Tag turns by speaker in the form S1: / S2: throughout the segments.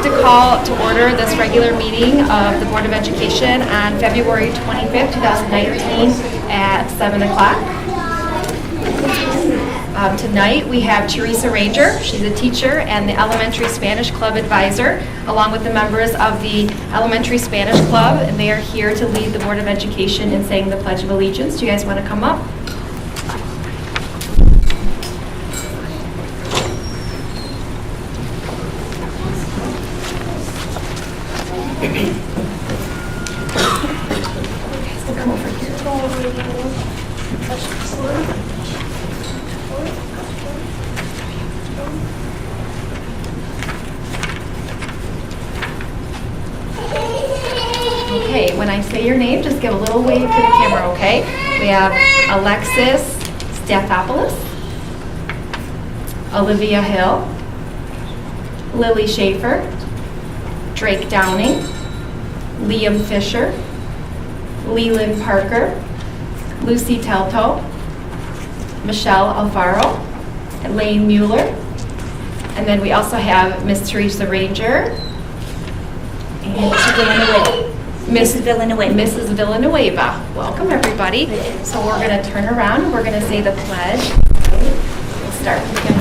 S1: like to call to order this regular meeting of the Board of Education on February 25th, 2019 at 7 o'clock. Tonight we have Teresa Ranger. She's a teacher and the Elementary Spanish Club advisor, along with the members of the Elementary Spanish Club, and they are here to lead the Board of Education in saying the Pledge of Allegiance. Do you guys want to come up? Okay, when I say your name, just give a little wave to the camera, okay? We have Alexis Stathopoulos, Olivia Hill, Lily Schaefer, Drake Downing, Liam Fisher, Leland Parker, Lucy Telto, Michelle Alfaro, Elaine Mueller, and then we also have Miss Teresa Ranger and Mrs. Villanueva. Welcome, everybody. So we're going to turn around and we're going to say the pledge. We'll start with you.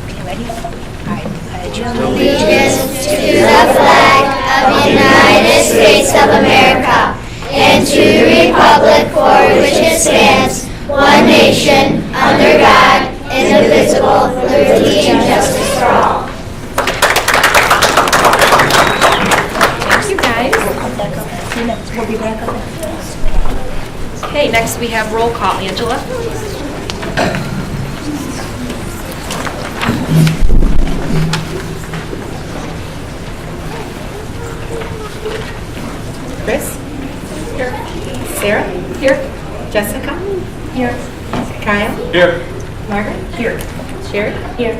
S2: Okay, ready? All right. Pledge
S3: Allegiance to the flag of the United States of America and to the republic for which it stands, one nation, under God, indivisible, with liberty and justice for all.
S1: Thank you, guys.
S2: We'll be back up.
S1: Okay, next we have roll call. Angela? Chris? Here. Sarah? Here. Jessica? Here. Kyle?
S4: Here.
S1: Margaret? Here. Sherry? Here.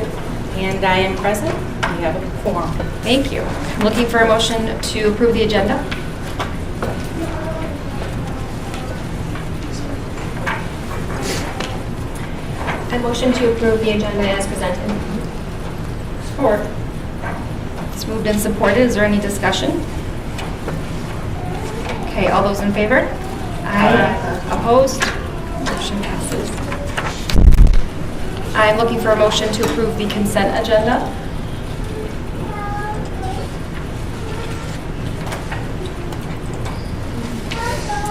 S5: And I am present. We have a quorum.
S1: Thank you. I'm looking for a motion to approve the agenda.
S6: I motion to approve the agenda as presented.
S1: Support. It's moved and supported. Is there any discussion? Okay, all those in favor? Aye. Opposed? Motion passes. I'm looking for a motion to approve the consent agenda.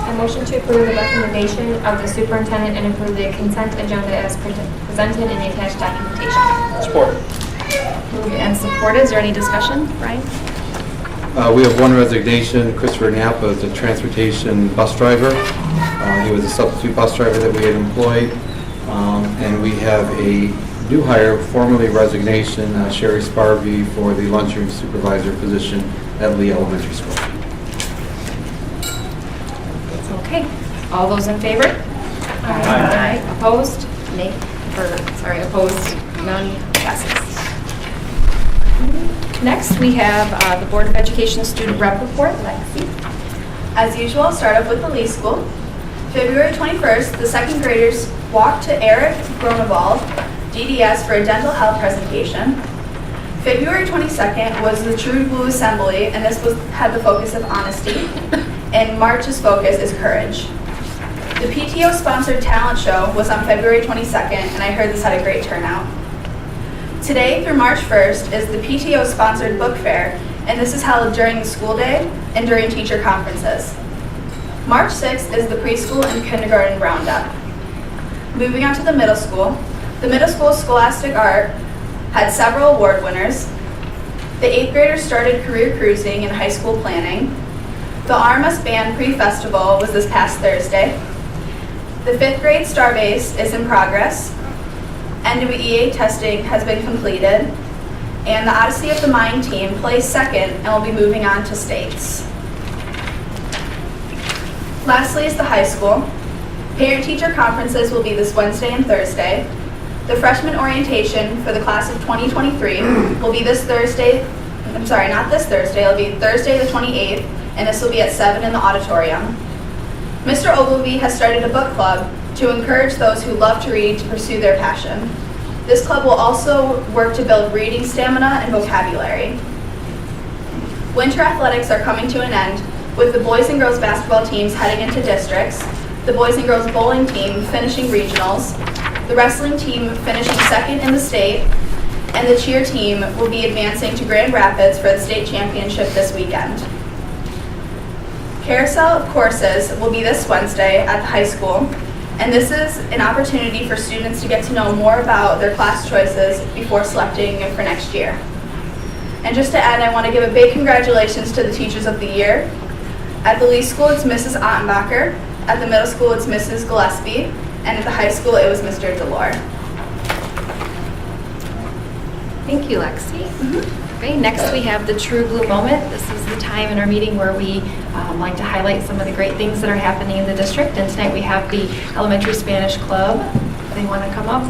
S6: I motion to approve the recommendation of the superintendent and approve the consent agenda as presented in the attached documentation.
S4: Support.
S1: Moved and supported. Is there any discussion? Brian?
S7: We have one resignation. Christopher Knapp is a transportation bus driver. He was a substitute bus driver that we had employed. And we have a new hire, formerly resignation, Sherry Sparvey, for the lunchroom supervisor position at Lee Elementary School.
S1: Okay. All those in favor? Aye. Opposed? Nay. Opposed? None. Passes. Next, we have the Board of Education Student Rep Report. Lexi.
S8: As usual, I'll start off with the Lee School. February 21st, the second graders walked to Eric Gronewald, DDS, for a dental health presentation. February 22nd was the True Blue Assembly, and this had the focus of honesty. And March's focus is courage. The PTO-sponsored talent show was on February 22nd, and I heard this had a great turnout. Today through March 1st is the PTO-sponsored book fair, and this is held during the school day and during teacher conferences. March 6th is the preschool and kindergarten roundup. Moving on to the middle school Scholastic Art had several award winners. The 8th graders started career cruising and high school planning. The RMS Band Pre-Festival was this past Thursday. The 5th grade Starbase is in progress. NWEA testing has been completed. And the Odyssey of the Mind team placed second and will be moving on to states. Lastly is the high school. Parent-teacher conferences will be this Wednesday and Thursday. The freshman orientation for the class of 2023 will be this Thursday. I'm sorry, not this Thursday. It'll be Thursday the 28th, and this will be at 7 in the auditorium. Mr. Ogilvie has started a book club to encourage those who love to read to pursue their passion. This club will also work to build reading stamina and vocabulary. Winter athletics are coming to an end, with the boys and girls basketball teams heading into districts, the boys and girls bowling team finishing regionals, the wrestling team finishing second in the state, and the cheer team will be advancing to Grand Rapids for the state championship this weekend. Carousel of Courses will be this Wednesday at the high school, and this is an opportunity for students to get to know more about their class choices before selecting for next year. And just to end, I want to give a big congratulations to the Teachers of the Year. At the Lee School, it's Mrs. Ottenbacher. At the middle school, it's Mrs. Gillespie. And at the high school, it was Mr. Delore.
S1: Thank you, Lexi. Okay, next we have the True Blue Moment. This is the time in our meeting where we like to highlight some of the great things that are happening in the district. And tonight we have the Elementary Spanish Club. They want to come up.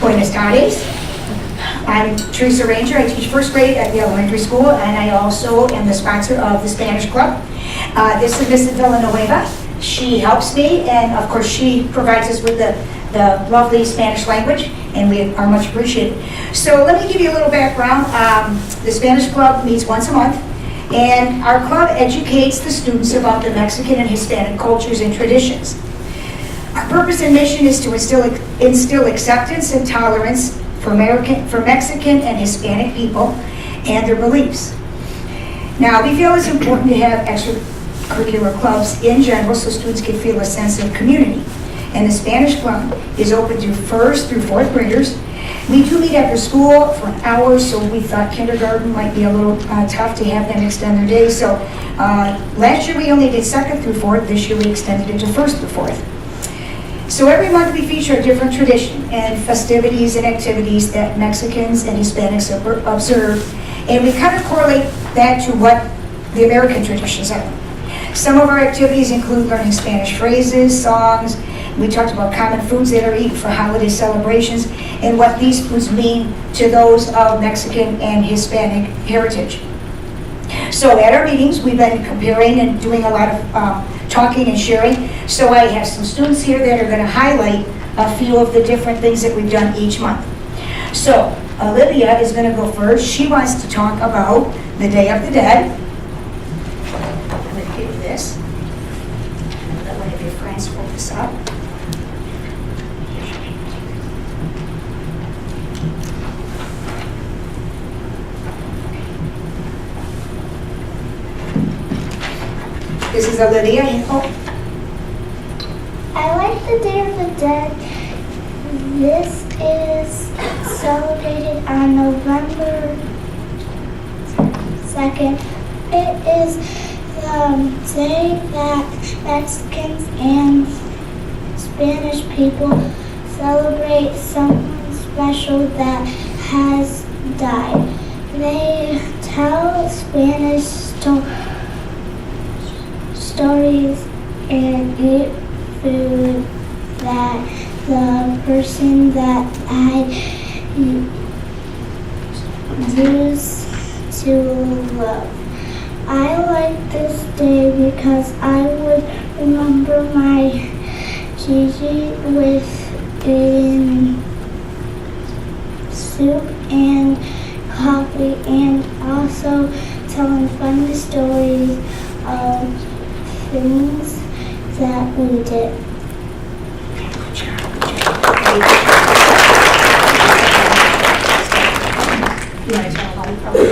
S2: Buenas tardes. I'm Teresa Ranger. I teach first grade at the elementary school, and I also am the sponsor of the Spanish Club. This is Mrs. Villanueva. She helps me, and of course she provides us with the lovely Spanish language, and we are much appreciated. So let me give you a little background. The Spanish Club meets once a month, and our club educates the students about the Mexican and Hispanic cultures and traditions. Our purpose and mission is to instill acceptance and tolerance for Mexican and Hispanic people and their beliefs. Now, we feel it's important to have extracurricular clubs in general so students can feel a sense of community. And the Spanish Club is open to 1st through 4th graders. We do meet after school for an hour, so we thought kindergarten might be a little tough to have them extend their day. So last year we only did 2nd through 4th. This year we extended it to 1st through 4th. So every month we feature a different tradition and festivities and activities that Mexicans and Hispanics observe, and we kind of correlate that to what the American traditions are. Some of our activities include learning Spanish phrases, songs. We talked about common foods that are eaten for holiday celebrations and what these foods mean to those of Mexican and Hispanic heritage. So at our meetings, we've been comparing and doing a lot of talking and sharing. So I have some students here that are going to highlight a few of the different things that we've done each month. So Olivia is going to go first. She wants to talk about the Day of the Dead. I'm going to give you this. Let one of your friends pull this up. This is Olivia.
S3: I like the Day of the Dead. This is celebrated on November 2nd. It is the day that Mexicans and Spanish people celebrate someone special that has died. They tell Spanish stories and eat food that the person that died used to love. I like this day because I would remember my Gigi with eating soup and coffee, and also telling funny stories of things that we did.
S2: You want to tell how we colored?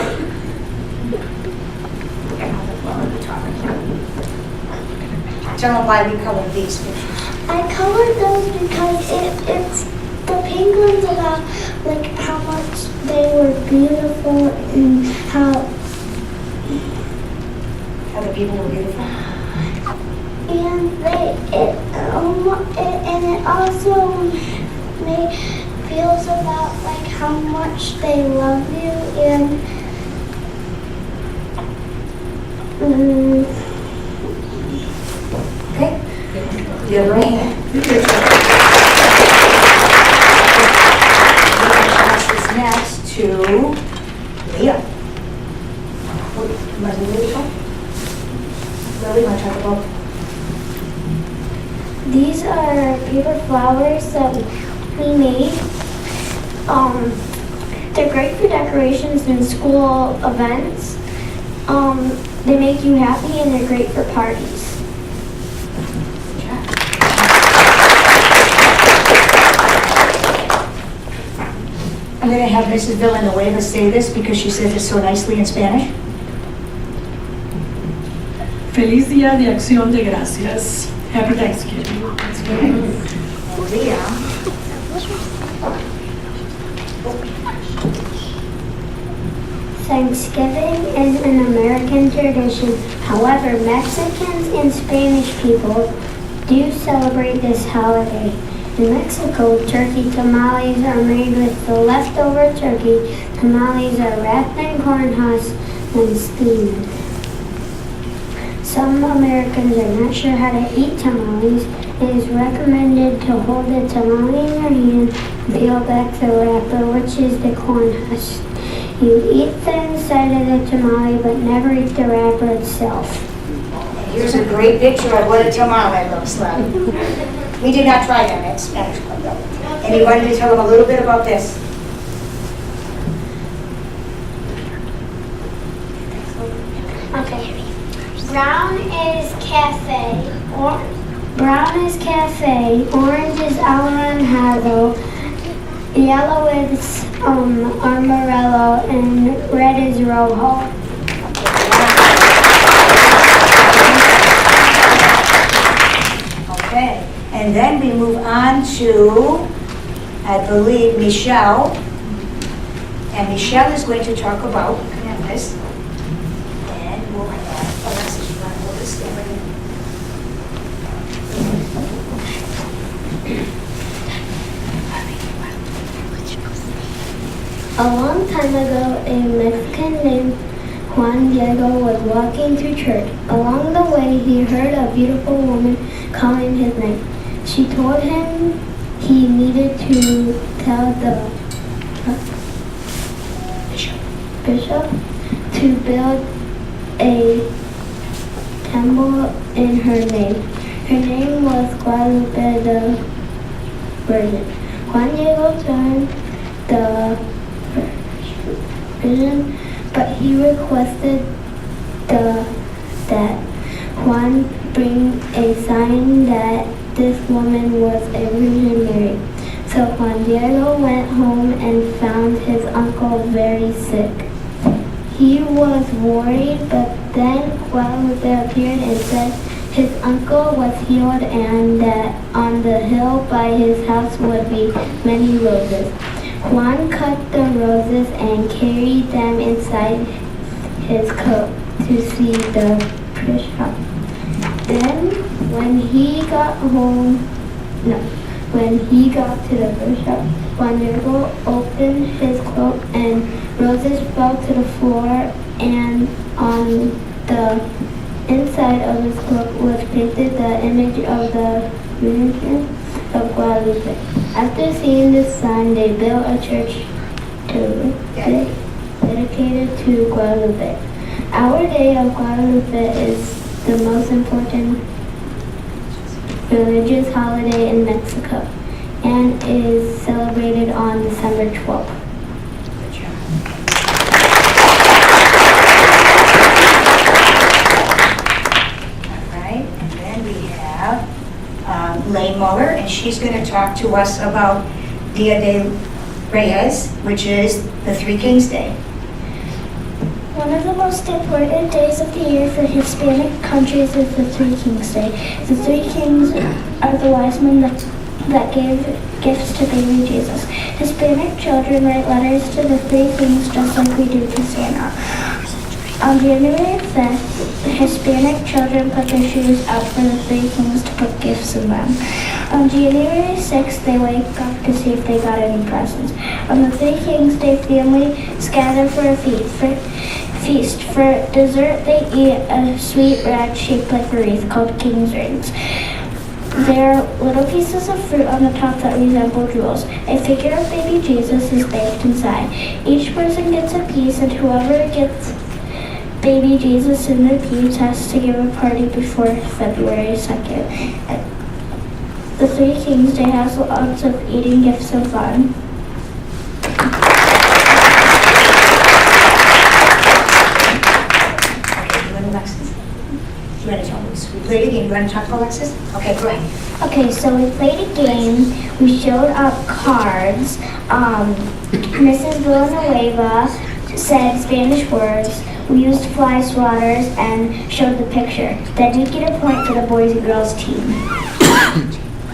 S2: Tell them why we colored these pictures.
S3: I colored those because it's the penguins about like how much they were beautiful and how
S2: Other people were beautiful.
S3: and it also feels about like how much they love you and
S2: Lorraine. Pass this next to Leah. Lily, want to talk about?
S3: These are paper flowers that we made. They're great for decorations and school events. They make you happy and they're great for parties.
S2: I'm going to have Mrs. Villanueva say this because she says it so nicely in Spanish.
S4: Feliz Día de Acción de Gracias. Happy Thanksgiving.
S2: Leah.
S3: Thanksgiving is an American tradition. However, Mexicans and Spanish people do celebrate this holiday. In Mexico, turkey tamales are made with the leftover turkey. Tamales are wrapped in corn husks and steamed. Some Americans are not sure how to eat tamales. It is recommended to hold the tamale in your hand and peel back the wrapper, which is the corn husk. You eat the inside of the tamale, but never eat the wrapper itself.
S2: Here's a great picture of what a tamale looks like. We did not try that at Spanish Club though. Anybody to tell them a little bit about this?
S3: Okay. Brown is cafe. Brown is cafe. Orange is anaranjado. Yellow is amarillo, and red is rojo.
S2: Okay, and then we move on to, I believe, Michelle. And Michelle is going to talk about, can I have this? And we'll have, Alexis, you want to hold this there?
S3: A long time ago, a Mexican named Juan Diego was walking to church. Along the way, he heard a beautiful woman calling his name. She told him he needed to tell the bishop to build a temple in her name. Her name was Guadalupe the Virgin. Juan Diego turned the vision, but he requested that Juan bring a sign that this woman was a Virgin Mary. So Juan Diego went home and found his uncle very sick. He was worried, but then Guadalupe appeared and said his uncle was healed and that on the hill by his house would be many roses. Juan cut the roses and carried them inside his coat to see the bishop. Then, when he got to the bishop, Juan Diego opened his cloak and roses fell to the floor, and on the inside of his cloak was painted the image of the Virgin of Guadalupe. After seeing this sign, they built a church dedicated to Guadalupe. Our Day of Guadalupe is the most important religious holiday in Mexico and is celebrated on December 12th.
S2: Lane Muller, and she's going to talk to us about Dia de Reyes, which is the Three Kings Day.
S3: One of the most important days of the year for Hispanic countries is the Three Kings Day. The Three Kings are the wise men that gave gifts to baby Jesus. Hispanic children write letters to the Three Kings just like we do to Santa. On January 5th, Hispanic children put their shoes out for the Three Kings to put gifts in them. On January 6th, they wake up to see if they got any presents. On the Three Kings Day, families gather for a feast. For dessert, they eat a sweet bread shaped like a wreath called king's rings. There are little pieces of fruit on the top that resemble jewels. A figure of baby Jesus is baked inside. Each person gets a piece, and whoever gets baby Jesus in their piece has to give a party before February 2nd. The Three Kings Day has lots of eating, gifts, and fun.
S2: Alexis, you want to tell us? We played a game. You want to talk to Alexis? Okay, go ahead.
S3: Okay, so we played a game. We showed up cards. Mrs. Villanueva said Spanish words. We used fly swatters and showed the picture. Then you get a point for the boys and girls team.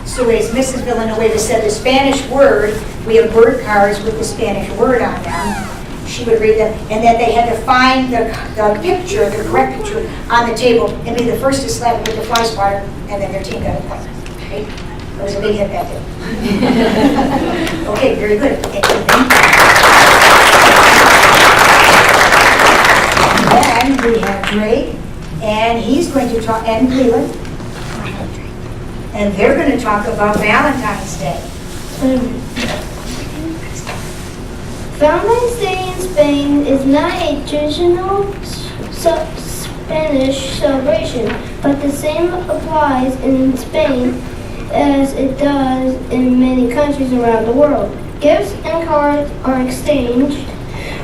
S2: So as Mrs. Villanueva said the Spanish word, we have word cards with the Spanish word on them. She would read them, and then they had to find the picture, the correct picture, on the table, and be the first to slap it with the fly swatter, and then their team got a point. Okay? It was a big hit that day. Okay, very good. And then we have Drake, and he's going to talk, and Cleveland, and they're going to talk about Valentine's Day.
S3: Valentine's Day in Spain is not a traditional Spanish celebration, but the same applies in Spain as it does in many countries around the world. Gifts and cards are exchanged.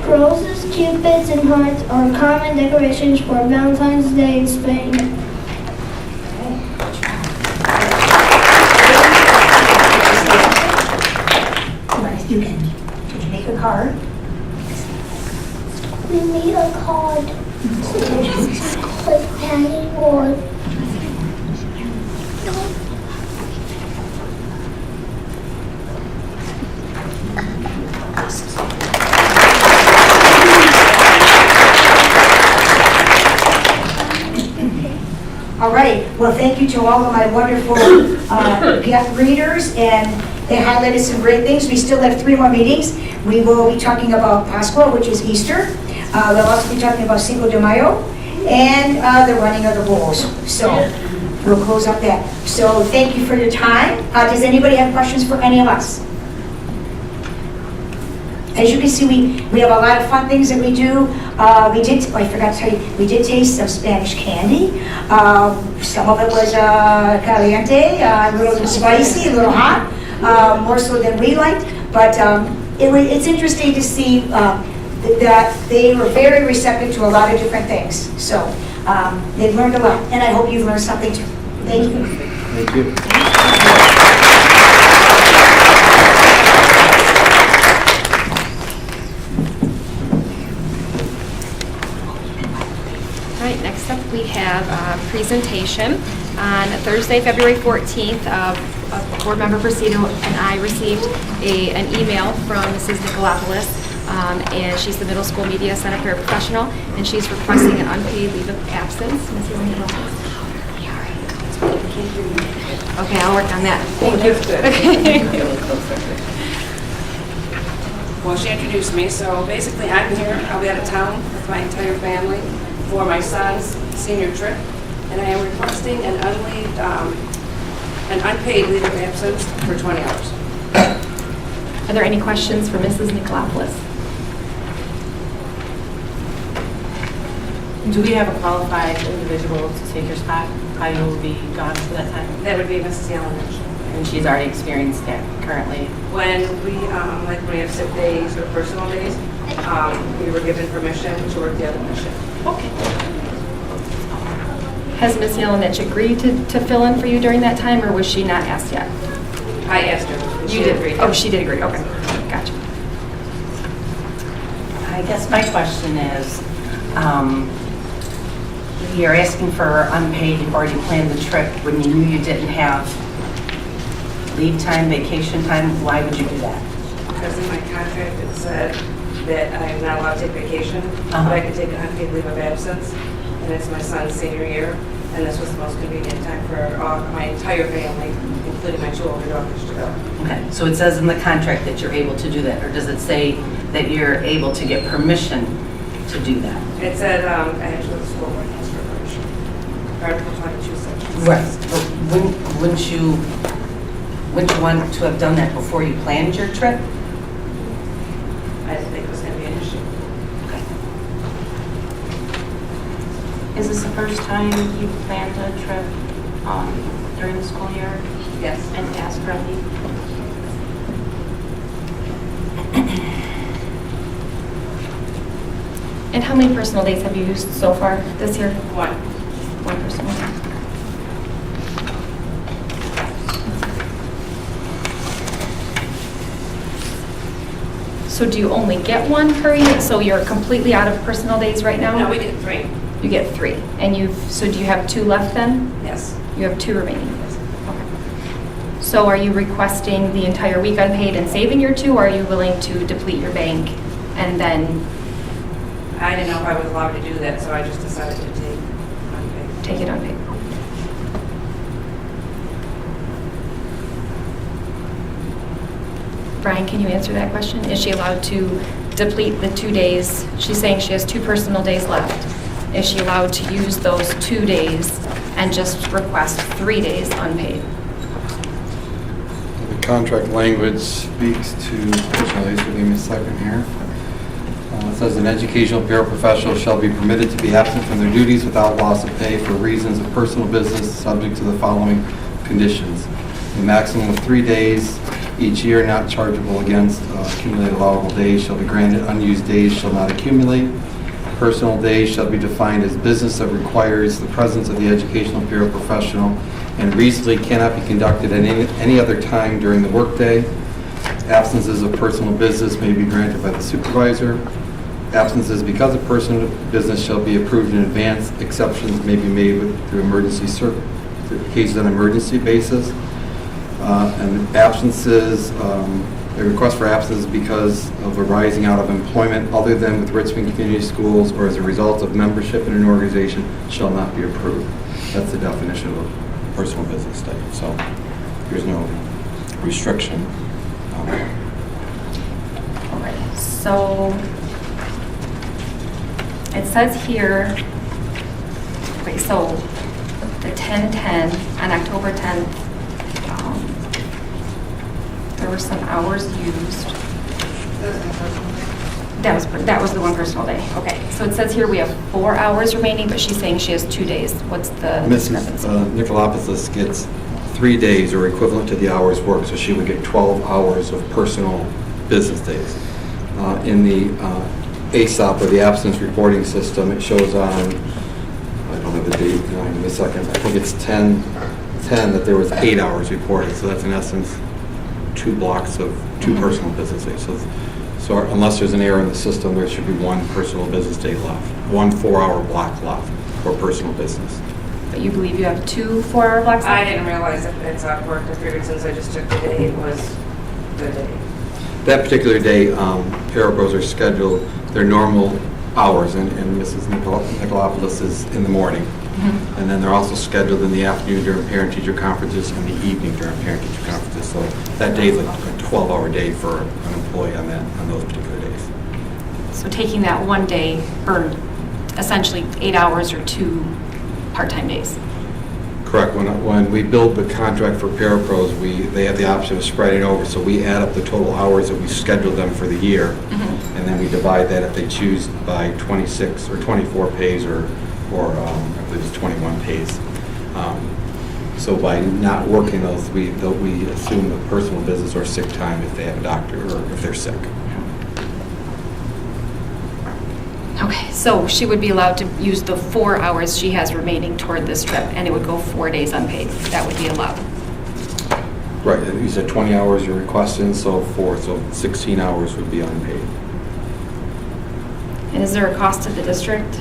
S3: Roses, cupids, and hearts are common decorations for Valentine's Day in Spain.
S2: You can. Did you make a card?
S3: We made a card with hanging wood.
S2: All right. Well, thank you to all of my wonderful guest readers, and they highlighted some great things. We still have 3 more meetings. We will be talking about Pascua, which is Easter. We'll also be talking about Cinco de Mayo and the running of the bulls. So we'll close up that. So thank you for your time. Does anybody have questions for any of us? As you can see, we have a lot of fun things that we do. I forgot to tell you, we did taste some Spanish candy. Some of it was caliente, a little spicy, a little hot, more so than we liked. But it's interesting to see that they were very receptive to a lot of different things. So they've learned a lot, and I hope you've learned something too. Thank you.
S7: Thank you.
S6: All right, next up we have a presentation. On Thursday, February 14th, Board Member Presido and I received an email from Mrs. Nicolopoulos, and she's the Middle School Media Center paraprofessional, and she's requesting an unpaid leave of absence. Mrs. Nicolopoulos. Okay, I'll work on that. Thank you.
S9: Well, she introduced me, so basically I'm here. I'll be out of town with my entire family for my son's senior trip, and I am requesting an unpaid leave of absence for 20 hours.
S6: Are there any questions for Mrs. Nicolopoulos?
S10: Do we have a qualified individual to take your spot? I will be gone for that time.
S9: That would be Mrs. Yelenich.
S10: And she's already experienced that currently.
S9: When we have sick days or personal days, we were given permission to work the other shift.
S6: Okay. Has Ms. Yelenich agreed to fill in for you during that time, or was she not asked yet?
S9: I asked her.
S6: You did agree? Oh, she did agree. Okay. Gotcha.
S10: I guess my question is, you're asking for unpaid, you've already planned the trip when you knew you didn't have leave time, vacation time. Why would you do that?
S9: Because in my contract it said that I am not allowed to take vacation, but I could take an unpaid leave of absence, and it's my son's senior year, and this was the most convenient time for my entire family, including my 2 older daughters, to go.
S10: Okay, so it says in the contract that you're able to do that, or does it say that you're able to get permission to do that?
S9: It said I had to go to the school board and ask for permission. Article 22, Section 6.
S10: Right, but wouldn't you want to have done that before you planned your trip?
S9: I didn't think it was going to be an issue.
S5: Is this the first time you've planned a trip during the school year
S9: Yes.
S5: and asked for a leave?
S1: And how many personal days have you used so far this year?
S9: One.
S1: One personal day. So do you only get one per year? So you're completely out of personal days right now?
S9: No, we did 3.
S1: You get 3. And so do you have 2 left then?
S9: Yes.
S1: You have 2 remaining. Okay. So are you requesting the entire week unpaid and saving your 2, or are you willing to deplete your bank and then
S9: I didn't know if I was allowed to do that, so I just decided to take unpaid.
S1: take it unpaid? Brian, can you answer that question? Is she allowed to deplete the 2 days? She's saying she has 2 personal days left. Is she allowed to use those 2 days and just request 3 days unpaid?
S7: The contract language speaks to, actually, give me a second here. It says an educational paraprofessional shall be permitted to be absent from their duties without loss of pay for reasons of personal business subject to the following conditions. A maximum of 3 days each year not chargeable against accumulated allowable days shall be granted. Unused days shall not accumulate. Personal days shall be defined as business that requires the presence of the educational paraprofessional and reasonably cannot be conducted at any other time during the workday. Absences of personal business may be granted by the supervisor. Absences because of personal business shall be approved in advance. Exceptions may be made through cases on an emergency basis. And absences, a request for absences because of arising out of employment other than with Richmond Community Schools or as a result of membership in an organization shall not be approved. That's the definition of a personal business day. So there's no restriction.
S1: All right, so it says here, okay, so the 10/10, on October 10th, there were some hours used. That was the one personal day. Okay, so it says here we have 4 hours remaining, but she's saying she has 2 days. What's the discrepancy?
S7: Mrs. Nicolopoulos gets 3 days or equivalent to the hours worked, so she would get 12 hours of personal business days. In the ASOP, or the absence reporting system, it shows on, I don't have the date, give me a second, I think it's 10 that there was 8 hours reported, so that's in essence 2 blocks of 2 personal business days. So unless there's an error in the system, there should be 1 personal business day left, 1 4-hour block left for personal business.
S1: But you believe you have 2 4-hour blocks?
S9: I didn't realize that it's not worked. I figured since I just took the day, it was the day.
S7: That particular day, parapros are scheduled their normal hours, and Mrs. Nicolopoulos is in the morning. And then they're also scheduled in the afternoon during parent-teacher conferences and the evening during parent-teacher conferences. So that day is a 12-hour day for an employee on those particular days.
S1: So taking that 1 day burned essentially 8 hours or 2 part-time days.
S7: Correct. When we build the contract for parapros, they have the option of spreading over. So we add up the total hours that we scheduled them for the year, and then we divide that if they choose by 26 or 24 pays or I believe it's 21 pays. So by not working those, we assume the personal business or sick time if they have a doctor or if they're sick.
S1: Okay, so she would be allowed to use the 4 hours she has remaining toward this trip, and it would go 4 days unpaid. That would be allowed.
S7: Right, you said 20 hours you're requesting, so 16 hours would be unpaid.
S1: And is there a cost to the district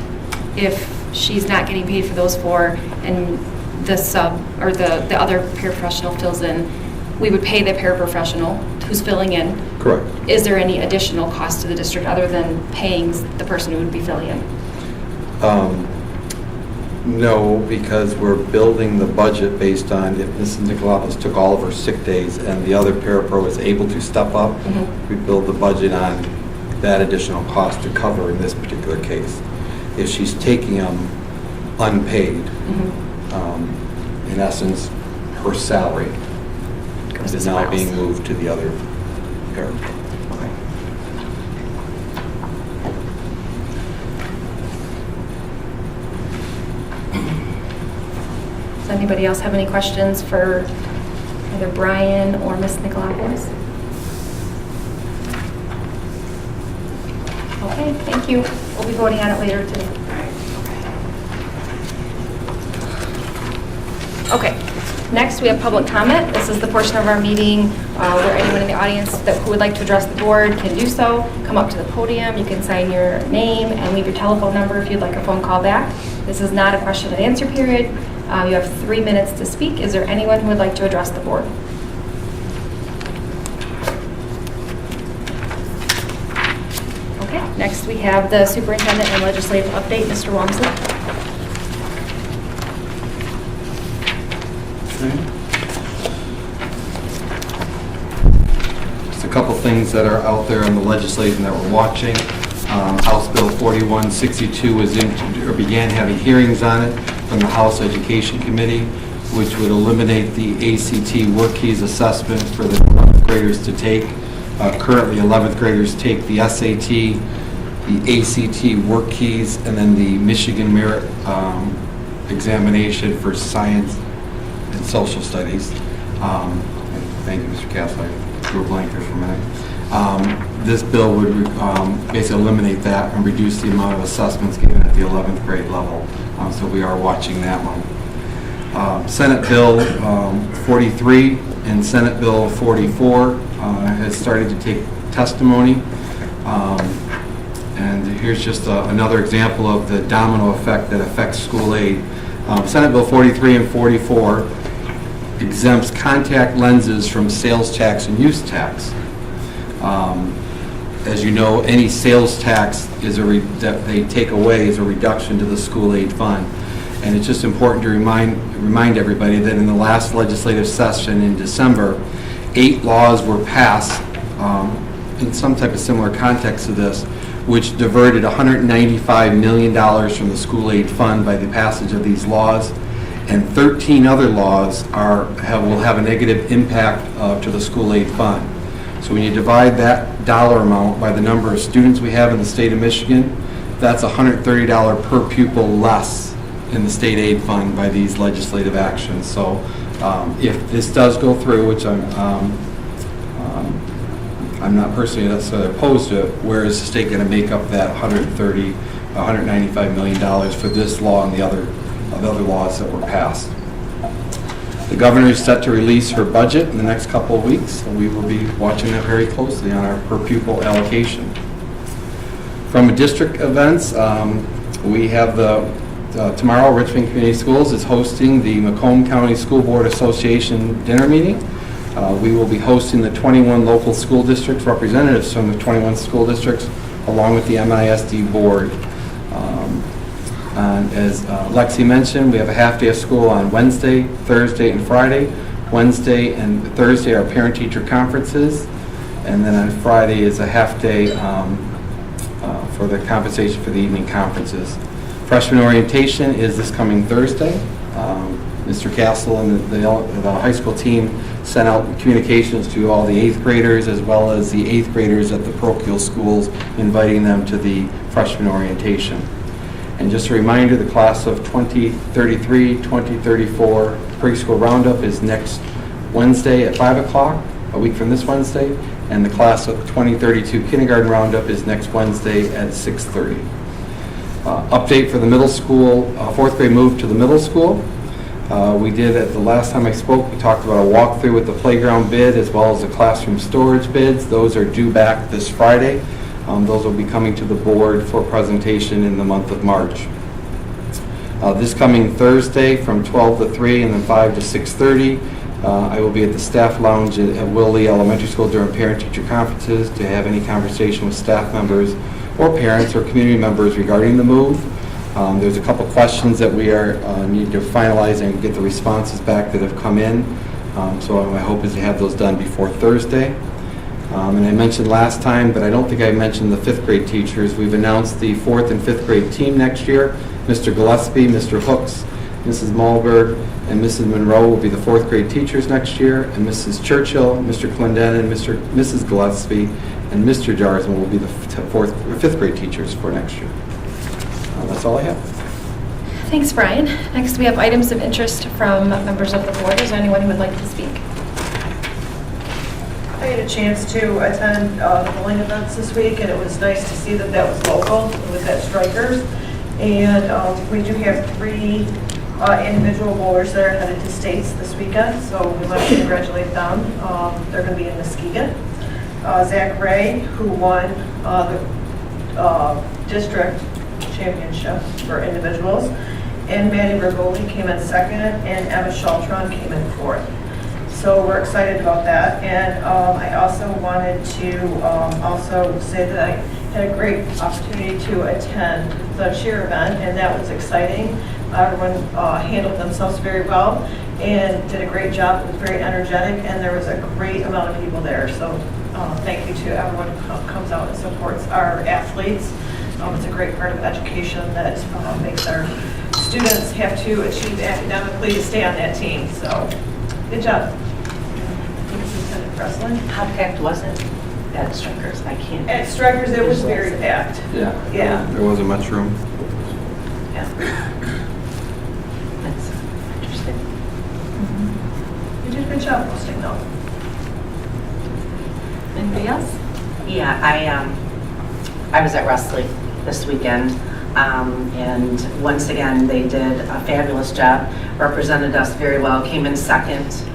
S1: if she's not getting paid for those 4 and the sub or the other paraprofessional fills in? We would pay the paraprofessional who's filling in.
S7: Correct.
S1: Is there any additional cost to the district other than paying the person who would be filling in?
S7: No, because we're building the budget based on if Mrs. Nicolopoulos took all of her sick days and the other parapro is able to step up, we build the budget on that additional cost to cover in this particular case. If she's taking them unpaid, in essence, her salary is now being moved to the other parent.
S6: Does anybody else have any questions for either Brian or Ms. Nicolopoulos? Okay, thank you. We'll be voting on it later today. Okay, next we have public comment. This is the portion of our meeting where anyone in the audience who would like to address the board can do so. Come up to the podium, you can sign your name and leave your telephone number if you'd like a phone call back. This is not a question and answer period. You have 3 minutes to speak. Is there anyone who would like to address the board? Okay, next we have the superintendent and legislative update, Mr. Walmsley.
S7: Just a couple things that are out there in the legislation that we're watching. House Bill 4162 began having hearings on it from the House Education Committee, which would eliminate the ACT work keys assessment for the 11th graders to take. Currently, 11th graders take the SAT, the ACT work keys, and then the Michigan Merit examination for science and social studies. Thank you, Mr. Castle. I drew a blank there for a minute. This bill would basically eliminate that and reduce the amount of assessments given at the 11th grade level. So we are watching that one. Senate Bill 43 and Senate Bill 44 has started to take testimony. And here's just another example of the domino effect that affects school aid. Senate Bill 43 and 44 exempts contact lenses from sales tax and use tax. As you know, any sales tax that they take away is a reduction to the school aid fund. And it's just important to remind everybody that in the last legislative session in December, 8 laws were passed in some type of similar context to this, which diverted $195 million from the school aid fund by the passage of these laws. And 13 other laws will have a negative impact to the school aid fund. So when you divide that dollar amount by the number of students we have in the state of Michigan, that's $130 per pupil less in the state aid fund by these legislative actions. So if this does go through, which I'm not personally necessarily opposed to it, where is the state going to make up that $195 million for this law and the other laws that were passed? The governor is set to release her budget in the next couple of weeks, and we will be watching that very closely on our per pupil allocation. From district events, we have tomorrow Richmond Community Schools is hosting the Macomb County School Board Association dinner meeting. We will be hosting the 21 local school districts, representatives from the 21 school districts, along with the MISD board. And as Lexi mentioned, we have a half day of school on Wednesday, Thursday, and Friday. Wednesday and Thursday are parent-teacher conferences, and then on Friday is a half day for the compensation for the evening conferences. Freshman orientation is this coming Thursday. Mr. Castle and the high school team sent out communications to all the 8th graders as well as the 8th graders at the parochial schools, inviting them to the freshman orientation. And just a reminder, the class of 2033, 2034 preschool roundup is next Wednesday at 5 o'clock, a week from this Wednesday, and the class of 2032 kindergarten roundup is next Wednesday at 6:30. Update for the middle school, 4th grade move to the middle school. We did, at the last time I spoke, we talked about a walkthrough with the playground bid as well as the classroom storage bids. Those are due back this Friday. Those will be coming to the board for presentation in the month of March. This coming Thursday from 12 to 3 and then 5 to 6:30, I will be at the staff lounge at Will Lee Elementary School during parent-teacher conferences to have any conversation with staff members or parents or community members regarding the move. There's a couple questions that we need to finalize and get the responses back that have come in. So my hope is to have those done before Thursday. And I mentioned last time, but I don't think I mentioned the 5th grade teachers. We've announced the 4th and 5th grade team next year. Mr. Gillespie, Mr. Hooks, Mrs. Malberg and Mrs. Monroe will be the 4th grade teachers next year, and Mrs. Churchill, Mr. Clendenin, Mrs. Gillespie, and Mr. Jarsman will be the 5th grade teachers for next year. That's all I have.
S1: Thanks, Brian. Next, we have items of interest from members of the board. Is there anyone who would like to speak?
S11: I had a chance to attend the bowling events this week, and it was nice to see that that was local. It was at Strikers. And we do have 3 individual bowlers that are headed to states this weekend, so we want to congratulate them. They're going to be in Muskegon. Zach Ray, who won the district championship for individuals, and Maddie Rigoli came in 2nd, and Emma Shaltron came in 4th. So we're excited about that. And I also wanted to also say that I had a great opportunity to attend the cheer event, and that was exciting. Everyone handled themselves very well and did a great job. It was very energetic, and there was a great amount of people there. So thank you to everyone who comes out and supports our athletes. It's a great part of education that makes our students have to achieve academically to stay on that team. So good job. Wrestling.
S10: How packed was it at Strikers? I can't.
S11: At Strikers, it was very packed.
S7: Yeah. There wasn't much room.
S11: Yeah.
S10: That's interesting.
S11: You did a good job hosting though.
S1: Anybody else?
S10: Yeah, I was at Wrestling this weekend, and once again, they did a fabulous job, represented us very well, came in 2nd,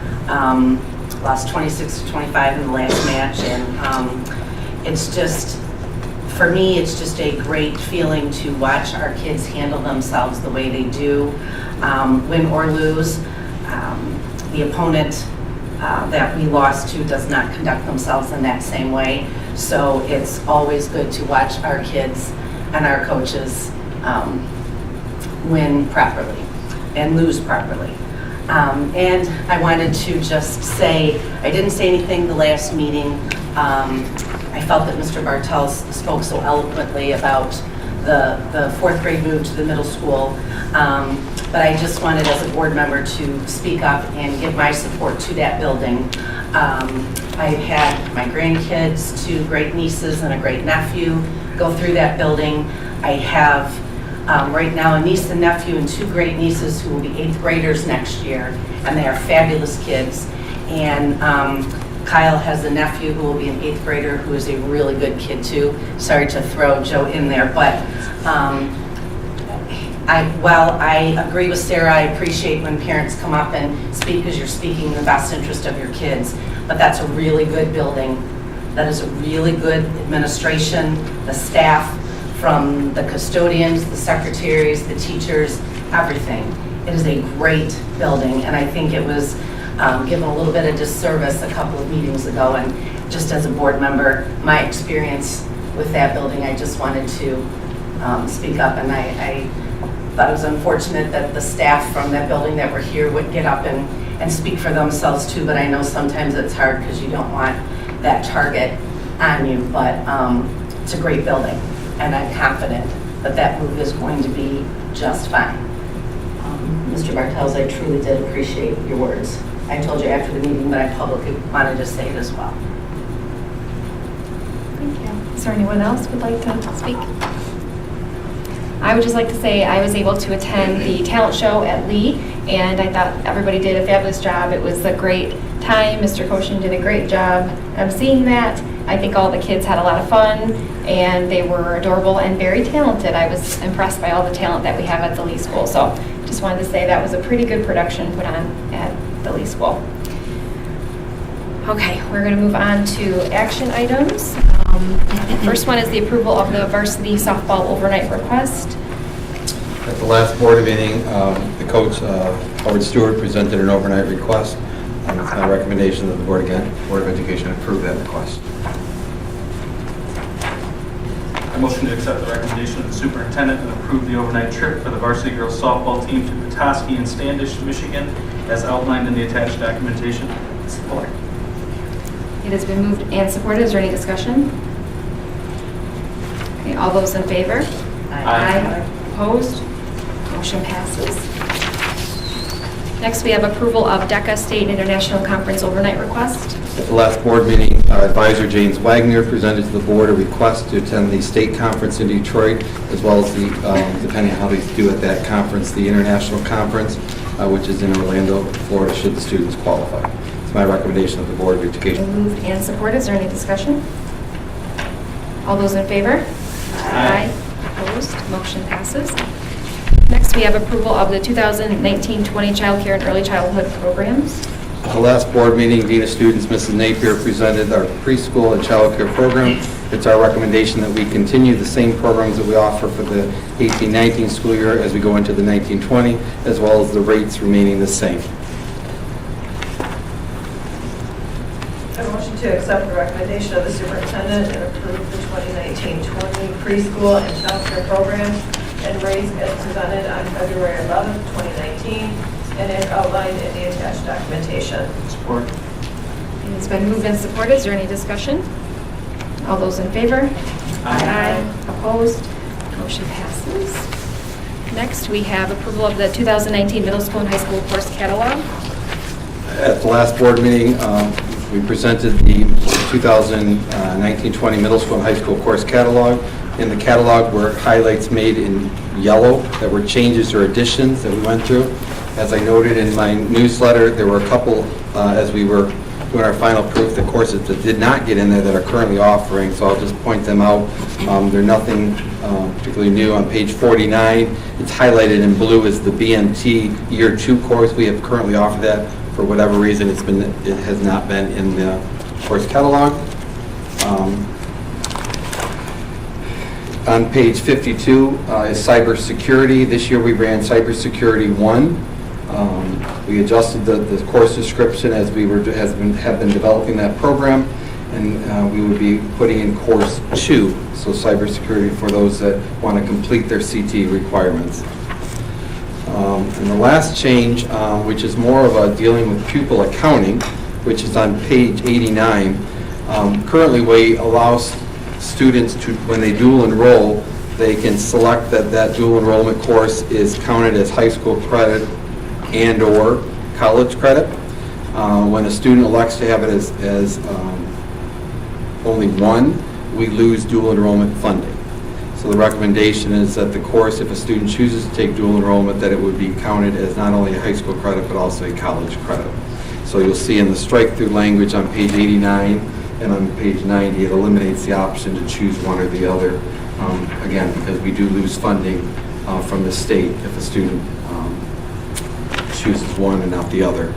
S10: lost 26-25 in the last match, and it's just, for me, it's just a great feeling to watch our kids handle themselves the way they do, win or lose. The opponent that we lost to does not conduct themselves in that same way, so it's always good to watch our kids and our coaches win properly and lose properly. And I wanted to just say, I didn't say anything the last meeting. I felt that Mr. Bartels spoke so eloquently about the 4th grade move to the middle school. But I just wanted, as a board member, to speak up and give my support to that building. I've had my grandkids, 2 great nieces and a great nephew go through that building. I have right now a niece and nephew and 2 great nieces who will be 8th graders next year, and they are fabulous kids. And Kyle has a nephew who will be an 8th grader who is a really good kid too. Sorry to throw Joe in there, but while I agree with Sarah, I appreciate when parents come up and speak because you're speaking in the best interest of your kids, but that's a really good building. That is a really good administration, the staff, from the custodians, the secretaries, the teachers, everything. It is a great building, and I think it was given a little bit of disservice a couple of meetings ago, and just as a board member, my experience with that building, I just wanted to speak up, and I thought it was unfortunate that the staff from that building that were here would get up and speak for themselves too, but I know sometimes it's hard because you don't want that target on you, but it's a great building. And I'm confident that that move is going to be just fine. Mr. Bartels, I truly did appreciate your words. I told you after the meeting, but I publicly wanted to say it as well.
S1: Thank you. Is there anyone else who would like to speak? I would just like to say I was able to attend the talent show at Lee, and I thought everybody did a fabulous job. It was a great time. Mr. Koshin did a great job of seeing that. I think all the kids had a lot of fun, and they were adorable and very talented. I was impressed by all the talent that we have at the Lee School. So just wanted to say that was a pretty good production put on at the Lee School. Okay, we're going to move on to action items. First one is the approval of the varsity softball overnight request.
S7: At the last board meeting, the coach, Howard Stewart, presented an overnight request. And it's my recommendation that the Board of Education approve that request.
S12: I motion to accept the recommendation of the superintendent and approve the overnight trip for the varsity girls softball team to Petoskey and Standish, Michigan, as outlined in the attached documentation.
S10: Support.
S1: It has been moved and supported. Is there any discussion? Okay, all those in favor?
S12: Aye.
S1: Opposed? Motion passes.
S6: Next, we have approval of Deca State and International Conference overnight request.
S7: At the last board meeting, Advisor James Wagner presented to the board a request to attend the state conference in Detroit, as well as the, depending on how they do at that conference, the international conference, which is in Orlando, Florida, should the students qualify. It's my recommendation of the Board of Education.
S6: Moved and supported. Is there any discussion? All those in favor? Aye. Opposed? Motion passes. Next, we have approval of the 2019-20 child care and early childhood programs.
S7: At the last board meeting, Dean of Students, Mrs. Napier, presented our preschool and child care program. It's our recommendation that we continue the same programs that we offer for the 18-19 school year as we go into the 19-20, as well as the rates remaining the same.
S11: A motion to accept the recommendation of the superintendent and approve the 2019-20 preschool and child care program and rates as presented on February 11th, 2019, and as outlined in the attached documentation.
S12: Support.
S6: It's been moved and supported. Is there any discussion? All those in favor? Aye. Opposed? Motion passes. Next, we have approval of the 2019 middle school and high school course catalog.
S7: At the last board meeting, we presented the 2019-20 middle school and high school course catalog. In the catalog were highlights made in yellow that were changes or additions that we went through. As I noted in my newsletter, there were a couple, as we were doing our final proof, the courses that did not get in there that are currently offering, so I'll just point them out. They're nothing particularly new. On page 49, it's highlighted in blue as the BMT Year 2 course. We have currently offered that. For whatever reason, it has not been in the course catalog. On page 52 is cybersecurity. This year we ran cybersecurity 1. We adjusted the course description as we have been developing that program, and we would be putting in course 2, so cybersecurity for those that want to complete their CT requirements. And the last change, which is more of a dealing with pupil accounting, which is on page 89, currently we allow students to, when they dual enroll, they can select that dual enrollment course is counted as high school credit and or college credit. When a student elects to have it as only one, we lose dual enrollment funding. So the recommendation is that the course, if a student chooses to take dual enrollment, that it would be counted as not only a high school credit, but also a college credit. So you'll see in the strike-through language on page 89 and on page 90, it eliminates the option to choose one or the other. Again, because we do lose funding from the state if a student chooses one and not the other.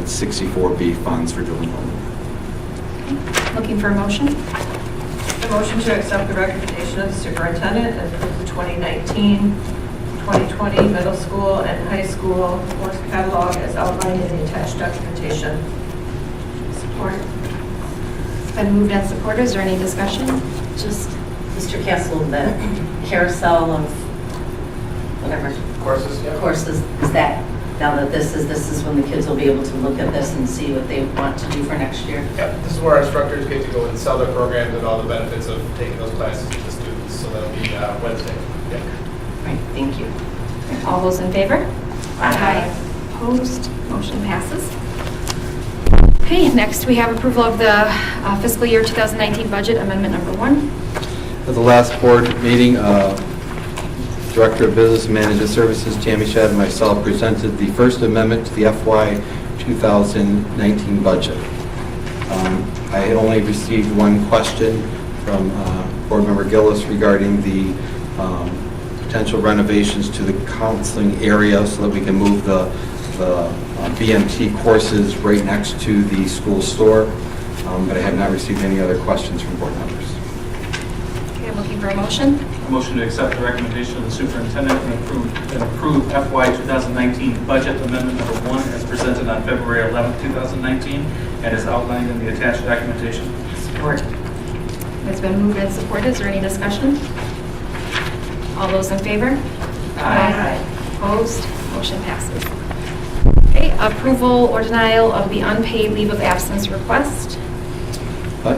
S7: It's 64B funds for dual enrollment.
S6: Looking for a motion?
S11: A motion to accept the recommendation of the superintendent and approve the 2019-2020 middle school and high school course catalog as outlined in the attached documentation.
S6: Support. It's been moved and supported. Is there any discussion?
S10: Just, Mr. Castle, the carousel of whatever
S13: Courses, yeah.
S10: courses, is that, now that this is when the kids will be able to look at this and see what they want to do for next year?
S13: Yeah, this is where our instructors get to go and sell their programs and all the benefits of taking those classes to the students. So that'll be Wednesday. Yeah.
S10: Right, thank you.
S6: All those in favor? Aye. Opposed? Motion passes. Okay, next we have approval of the fiscal year 2019 budget amendment number 1.
S7: At the last board meeting, Director of Business and Management Services, Tammy Shad, and myself presented the first amendment to the FY 2019 budget. I only received one question from Board Member Gillis regarding the potential renovations to the counseling area so that we can move the BMT courses right next to the school store, but I have not received any other questions from board members.
S6: Okay, I'm looking for a motion.
S12: A motion to accept the recommendation of the superintendent and approve FY 2019 budget amendment number 1 as presented on February 11, 2019, and as outlined in the attached documentation.
S6: Support. It's been moved and supported. Is there any discussion? All those in favor? Aye. Opposed? Motion passes. Okay, approval or denial of the unpaid leave of absence request.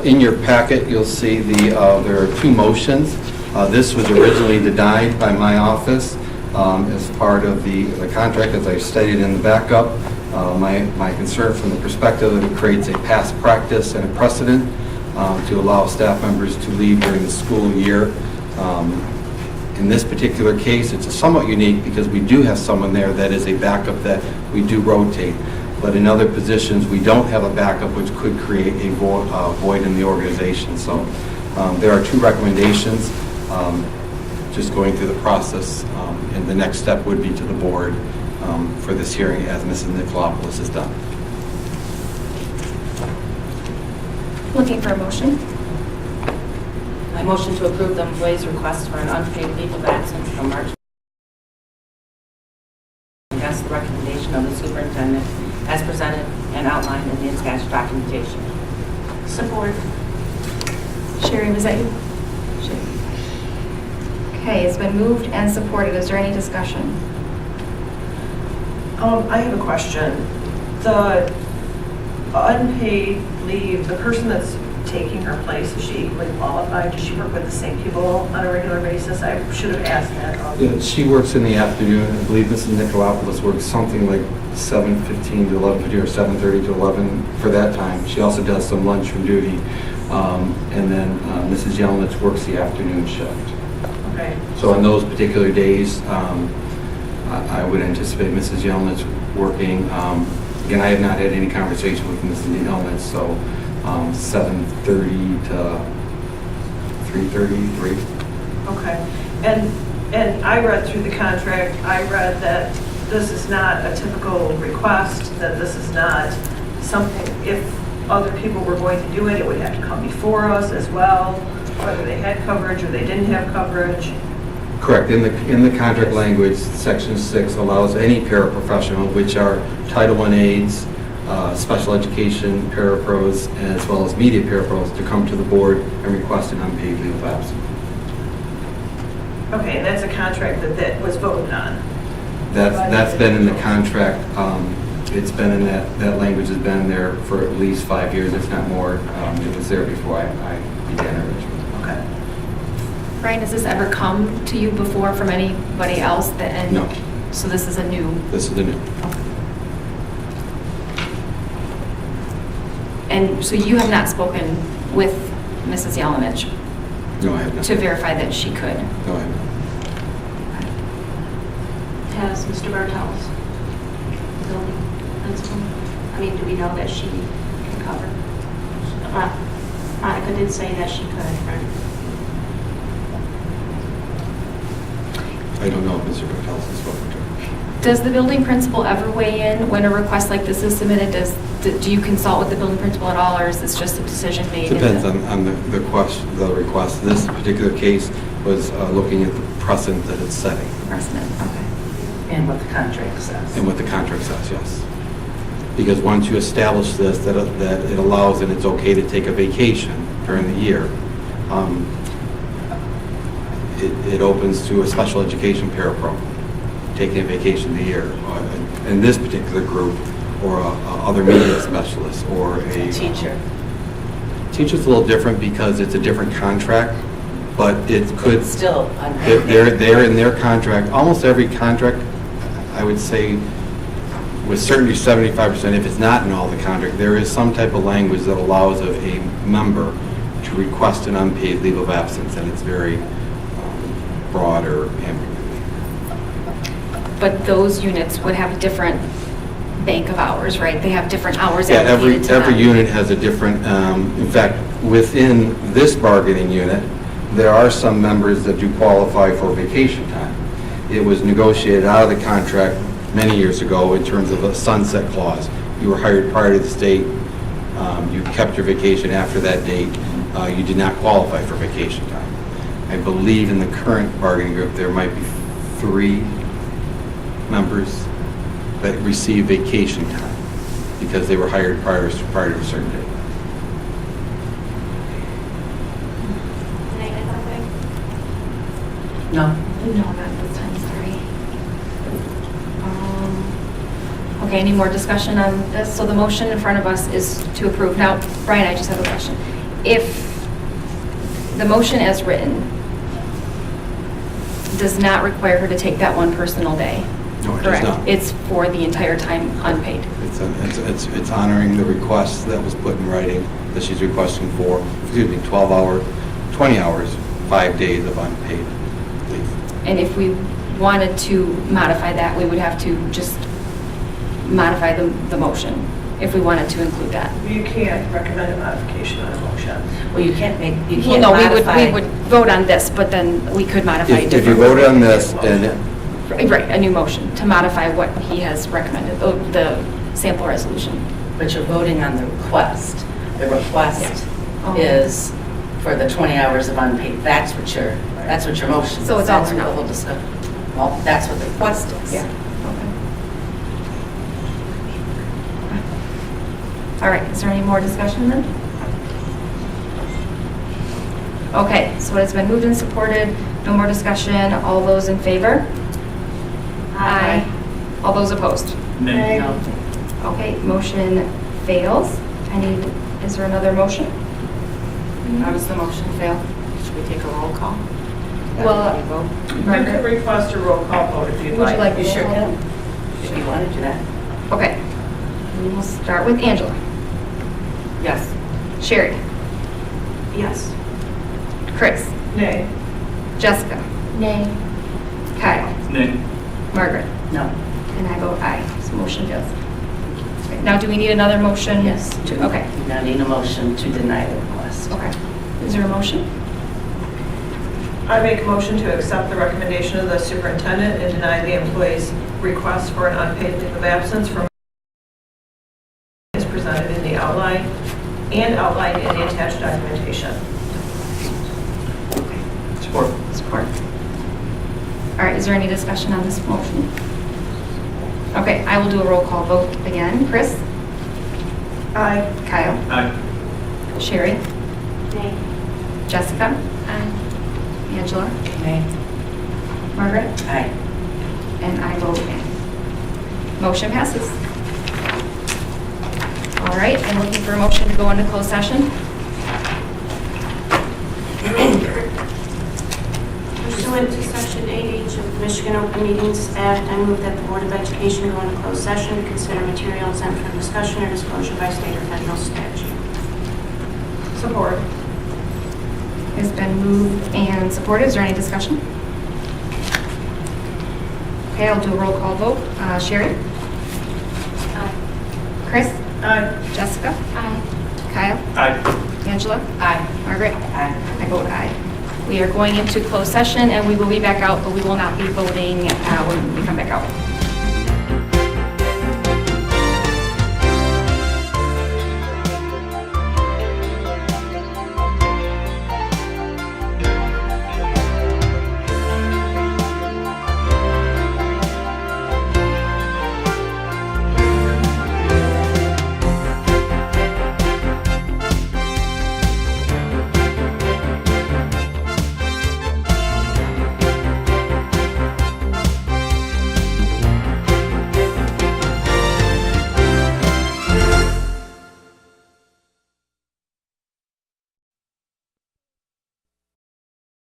S7: In your packet, you'll see there are 2 motions. This was originally denied by my office. as part of the contract, as I stated in the backup. My concern from the perspective that it creates a past practice and a precedent to allow staff members to leave during the school year. In this particular case, it's somewhat unique because we do have someone there that is a backup that we do rotate. But in other positions, we don't have a backup, which could create a void in the organization. So there are two recommendations, just going through the process. And the next step would be to the board for this hearing, as Mrs. Nicolopoulos has done.
S1: Looking for a motion?
S10: I motion to approve the employee's request for an unpaid leave of absence from March. And that's the recommendation of the superintendent as presented and outlined in the attached documentation.
S5: Support.
S1: Sherry, was that you? Sherry. Okay, it's been moved and supported. Is there any discussion?
S11: I have a question. The unpaid leave, the person that's taking her place, is she equally qualified? Does she work with the same people on a regular basis? I should have asked that.
S7: Yeah, she works in the afternoon. I believe Mrs. Nicolopoulos works something like 7:15 to 11:50 or 7:30 to 11 for that time. She also does some lunchroom duty. And then Mrs. Yelenich works the afternoon shift.
S11: Okay.
S7: So on those particular days, I would anticipate Mrs. Yelenich working. Again, I have not had any conversation with Mrs. Yelenich, so 7:30 to 3:33.
S11: Okay. And I read through the contract, I read that this is not a typical request, that this is not something, if other people were going to do it, it would have to come before us as well, whether they had coverage or they didn't have coverage.
S7: Correct. In the contract language, Section 6 allows any paraprofessional, which are Title I aides, special education parapros, as well as media parapros, to come to the board and request an unpaid leave of absence.
S11: Okay, and that's a contract that was voted on.
S7: That's been in the contract. It's been in that language has been there for at least 5 years, if not more. It was there before I began at Richmond.
S11: Okay.
S1: Brian, has this ever come to you before from anybody else?
S7: No.
S1: So this is a new?
S7: This is the new.
S1: And so you have not spoken with Mrs. Yelenich
S7: No, I have not.
S1: to verify that she could?
S7: No, I have not.
S5: Has Mr. Bartels, building principal, I mean, do we know that she can cover? Monica did say that she could, right?
S7: I don't know if Mr. Bartels has spoken to her.
S1: Does the building principal ever weigh in when a request like this is submitted? Do you consult with the building principal at all, or is this just a decision made?
S7: Depends on the request. This particular case was looking at the precedent that it's setting.
S1: Precedent, okay.
S10: And what the contract says.
S7: And what the contract says, yes. Because once you establish this, that it allows and it's okay to take a vacation during the year, it opens to a special education parapro taking a vacation the year. In this particular group, or other media specialist, or a
S10: teacher.
S7: Teacher's a little different because it's a different contract, but it could
S10: Still
S7: they're in their contract. Almost every contract, I would say, with certainty 75%, if it's not in all the contract, there is some type of language that allows a member to request an unpaid leave of absence, and it's very broad or ambiguous.
S1: But those units would have a different bank of hours, right? They have different hours
S7: Yeah,
S1: allocated to
S7: every
S1: them.
S7: unit has a different, in fact, within this bargaining unit, there are some members that do qualify for vacation time. It was negotiated out of the contract many years ago in terms of a sunset clause. You were hired prior to this date, you kept your vacation after that date, you did not qualify for vacation time. I believe in the current bargaining group, there might be 3 members that receive vacation time because they were hired prior to a certain date.
S1: Did I get something?
S10: No.
S1: No, not this time, sorry. Okay, any more discussion on this? So the motion in front of us is to approve. Now, Brian, I just have a question. If the motion as written
S6: does not require her to take that one personal day.
S7: No, it does
S6: Correct.
S7: not.
S6: It's for the entire time unpaid.
S7: It's honoring the request that was put in writing that she's requesting for, 20 hours, 5 days of unpaid leave.
S6: And if we wanted to modify that, we would have to just modify the motion, if we wanted to include that.
S11: You can't recommend a modification on a motion.
S10: Well, you can't
S6: Well, no, we would vote on this, but then we could modify it
S7: If you
S6: differently.
S7: voted on this and
S6: Right, a new motion to modify what he has recommended, the sample resolution.
S10: But you're voting on the request. The request
S6: Oh.
S10: is for the 20 hours of unpaid. That's what your motion is.
S6: So it's all
S10: That's
S6: or
S10: what
S6: nothing.
S10: we'll discuss. Well, that's what the request is.
S6: Yeah. All right, is there any more discussion then? Okay, so it's been moved and supported, no more discussion, all those in favor? Aye. All those opposed?
S12: Nay.
S10: No.
S6: Okay, motion fails. Is there another motion?
S5: How does the motion fail? Should we take a roll call?
S6: Well,
S11: You could
S6: Margaret,
S11: request a roll call vote if you'd
S6: would you like
S10: You
S6: to
S10: sure
S6: roll call?
S10: can. If you want to do that.
S6: Okay, we will start with Angela.
S5: Yes.
S6: Sherry.
S5: Yes.
S6: Chris.
S11: Nay.
S6: Jessica.
S1: Nay.
S6: Kyle.
S12: Nay.
S6: Margaret.
S10: No.
S6: And I vote aye, so motion fails. Okay, now, do we need another motion?
S10: Yes.
S6: Okay,
S10: You now need a motion to deny the request.
S6: okay. Is there a motion?
S11: I make a motion to accept the recommendation of the superintendent and deny the employee's request for an unpaid leave of absence from is presented in the outline and outlined in the attached documentation.
S12: Support.
S6: Support. All right, is there any discussion on this motion? Okay, I will do a roll call vote again. Chris?
S11: Aye.
S6: Kyle?
S12: Aye.
S6: Sherry?
S5: Nay.
S6: Jessica? Aye. Angela?
S10: Nay.
S6: Margaret?
S10: Aye.
S6: And I vote nay. Motion passes. All right, I'm looking for a motion to go into closed session.
S14: Pursuant to Section 8H of the Michigan Open Meetings Act, I move that the Board of Education go into closed session to consider material exempt from discussion or disclosure by state or federal statute.
S11: Support.
S6: It's been moved and supported. Is there any discussion? Okay, I'll do a roll call vote. Sherry?
S14: Aye.
S6: Chris?
S11: Aye.
S6: Jessica?
S1: Aye.
S6: Kyle?
S12: Aye.
S6: Angela?
S10: Aye.
S6: Margaret?
S10: Aye.
S6: I vote aye. We are going into closed session and we will be back out, but we will not be voting when we come back out.